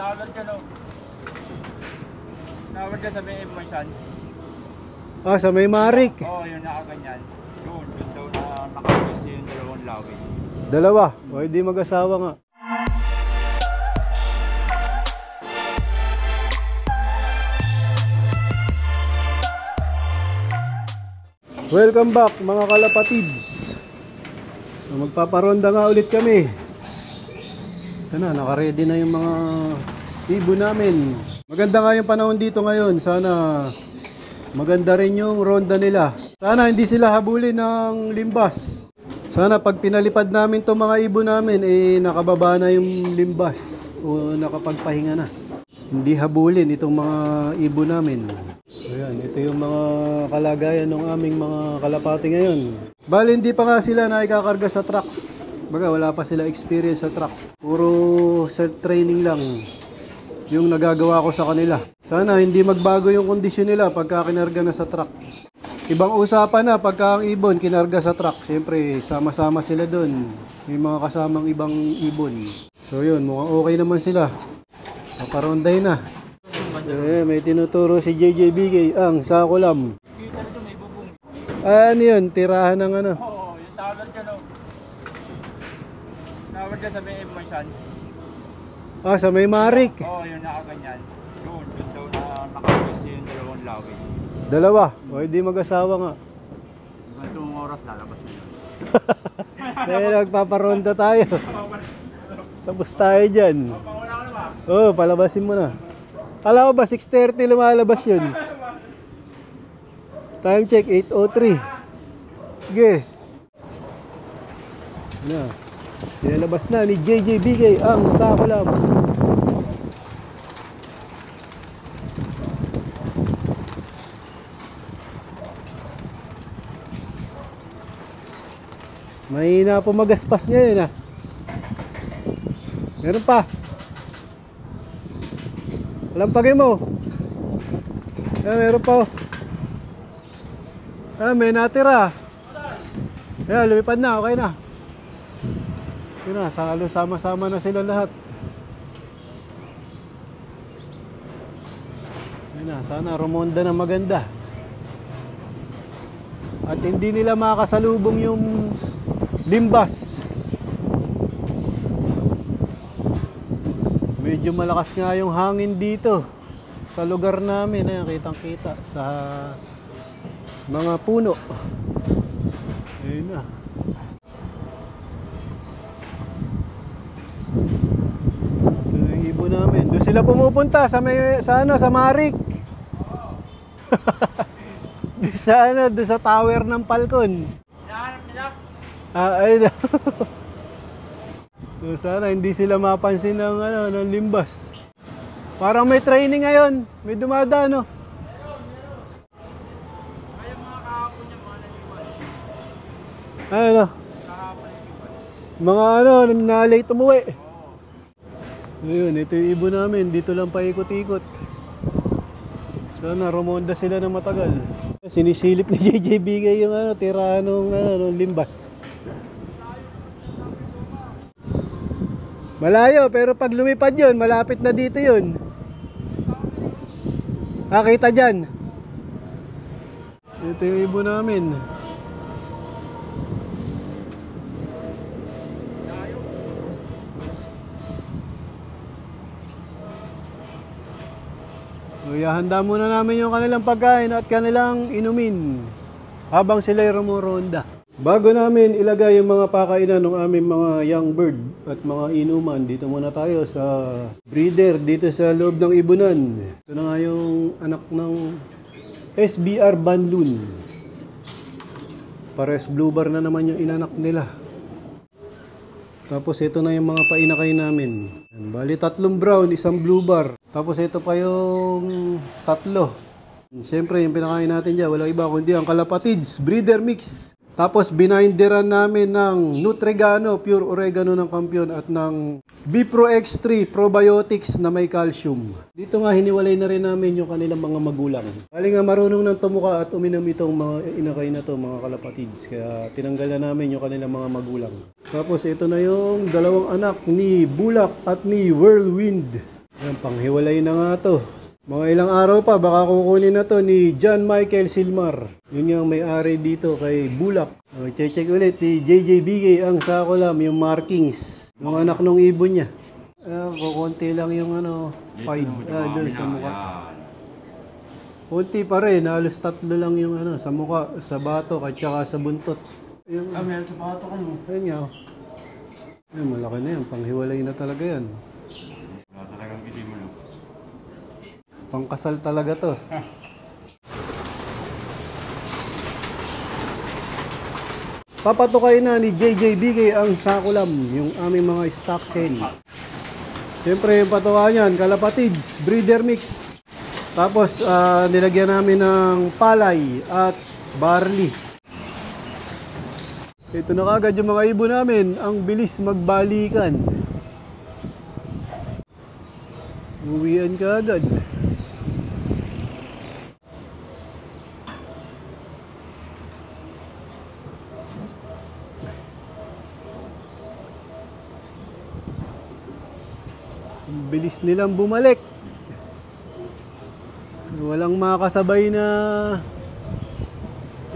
Tawag ka no. Tawag ka sa may Emerson. Ah, sa may Marik. Oo, yung nakaganyan. Yun daw na nakakis yung dalawang lawin. Dalawa. O, hindi mag-asawa nga. Welcome back mga kalapatids. Magpaparonda nga ulit kami. Ito na, nakaredy na yung mga ibon namin. Maganda nga yung panahon dito ngayon. Sana maganda rin yung ronda nila. Sana hindi sila habulin ng limbas. Sana pag pinalipad namin itong mga ibon namin, nakababa na yung limbas o nakapagpahinga na. Hindi habulin itong mga ibon namin. Ayan, ito yung mga kalagayan ng aming mga kalapati ngayon. Bali, hindi pa nga sila nakikakarga sa truck. Baga, wala pa sila experience sa truck. Puro self-training lang yung nagagawa ko sa kanila. Sana hindi magbago yung kondisyon nila pagka kinarga na sa truck. Ibang usapan na pagka ang ibon kinarga sa truck. Siyempre, sama-sama sila dun. May mga kasamang ibang ibon. So yun, mukhang okay naman sila. Paparonday na. May tinuturo si JJBK ang sakulam. Ano yun? Tirahan ng ano? Oo, yung tawag ka no. Tawag ka sa may Emerson. Ah, sa may Marik. Oo, yung nakaganyan. Yun daw na nakakis yung dalawang lawin. Dalawa. O, hindi mag-asawa nga. Itong oras lalabas na yun. Kaya nagpaparonda tayo. Tapos tayo dyan. Oo, palabasin mo na. Alam mo ba, 6:30 lumalabas yun. Time check, 8:03. Sige. Na. Pinalabas na ni JJBK ang sakulam. Mahina po magaspas ngayon ah. Meron pa. Lampagin mo. Meron pa. May natira. Lumipad na, okay na. Yun na, sama-sama na sila lahat. Yun na, sana rumonda na maganda. At hindi nila makasalubong yung limbas. Medyo malakas nga yung hangin dito sa lugar namin. Ayan, kitang-kita sa mga puno. Ayun na. Ito yung ibon namin. Doon sila pumupunta sa Marik. Doon sa tower ng Falcon. Hinahanap nila? Ayun na. So, sana hindi sila mapansin ng limbas. Parang may training ngayon. May dumadaan, no? Kaya mga kahapon niya, mga naliwan. Ano? Kahapon naliwan. Mga na late umuwi. Ayun, ito yung ibon namin. Dito lang paikot-ikot. Sana rumonda sila ng matagal. Sinisilip ni JJBK yung tirahan ng limbas. Malayo, pero pag lumipad yun, malapit na dito yun. Kita dyan. Ito yung ibon namin. Handa muna namin yung kanilang pagkain at kanilang inumin habang sila'y rumuronda. Bago namin ilagay yung mga pakainan ng aming mga young bird at mga inuman, dito muna tayo sa breeder dito sa loob ng ibunan. Ito na nga yung anak ng SBR Banlun. Pares blue bar na naman yung inanak nila. Tapos ito na yung mga painakay namin. Bali 3 brown, 1 blue bar. Tapos ito pa yung 3. Siyempre yung pinakain natin dyan, walang iba kundi ang Kalapatids Breeder Mix. Tapos bininderan namin ng Nutregano, Pure Oregano ng Kampiyon at ng Bipro X3 Probiotics na may calcium. Dito nga hiniwalay na rin namin yung kanilang mga magulang. Bali nga marunong ng tumuka at uminom itong mga inakay na to, mga Kalapatids. Kaya tinanggal na namin yung kanilang mga magulang. Tapos ito na yung dalawang anak ni Bulak at ni Whirlwind. Ayan, panghiwalay na nga to. Mga ilang araw pa, baka kukunin na to ni John Michael Silmar. Yun yung may-ari dito kay Bulak. Check ulit ni JJ Bigay ang sakulam, yung markings. Yung anak nung ibon niya. Kukunti lang yung ano, 5. Doon sa mukha. Kunti pa rin, halos 3 lang yung ano, sa mukha, sa batok at saka sa buntot. Yung, meron sa bato ka mo. ayun nga. Ayun, malaki na yan, panghiwalay na talaga yan. Wala talagang itim mo. Pangkasal talaga to. Papatukay na ni JJ Bigay ang sakulam, yung aming mga stock hen. Siyempre yung patuka niyan, kalapatids, breeder mix. Tapos nilagyan namin ng palay at barley. Ito na kagad yung mga ibon namin, ang bilis magbalikan. Uwian ka agad. Ang bilis nilang bumalik. Walang makasabay na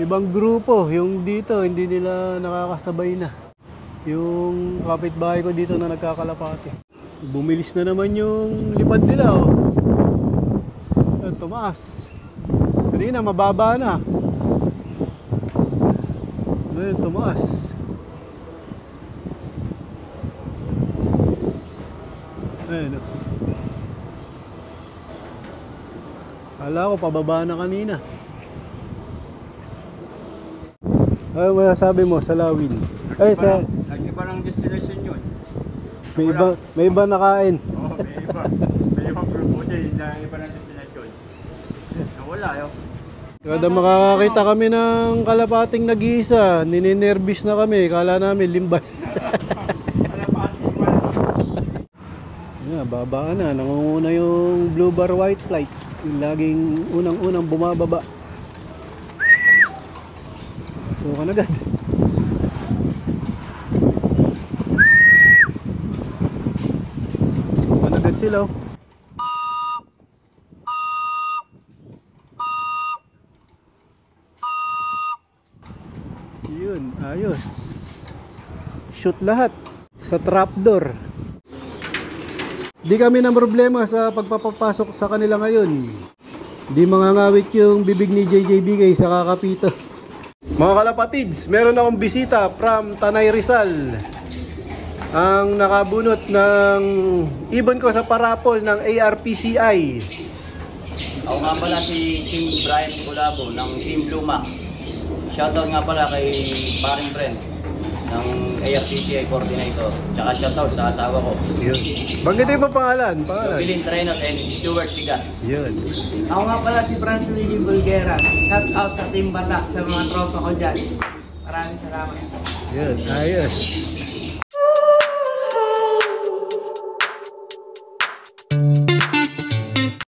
ibang grupo. Yung dito, hindi nila nakakasabay na. Yung kapitbahay ko dito na nagkakalapati. Bumilis na naman yung lipad nila, oh. Tumaas. Kanina, mababa na. Ngayon, tumaas. Ayun, oh. Akala ko, pababa na kanina. Ano masasabi mo sa Lawin? Ay, sa... Nag-iba ng destination yun. May iba nakain. Oo, may iba. May ibang grupo din na iba ng destination. Nawala yun. Kada makakakita kami ng kalapating nag-iisa, nininervis na kami. Kala namin limbas. Babaan na. Nangunguna yung blue bar white flight. Yung laging unang-unang bumababa. Sukan agad. Sukan agad sila. Yun, ayos. Shoot lahat sa trapdoor. Di kami na problema sa pagpapapasok sa kanila ngayon. Di mangangawit yung bibig ni JJ Bigay sa kakapito. Mga kalapatids, meron akong bisita from Tanay Rizal. Ang nakabunot ng ibon ko sa parapol ng ARPCI. Ako nga pala si Team Brian Colabo ng Team Blue Max. Shoutout nga pala kay paring friend ng AFCCI coordinator. Tsaka shoutout sa asawa ko. Yun. Banggitin mo pangalan. Bilin Trenos and Stuart Sigas. Yun. Ako nga pala si Franz Luigi Bulgueras. Shout out sa Team Bata, sa mga tropa ko dyan. Maraming salamat. Yun. Ayos.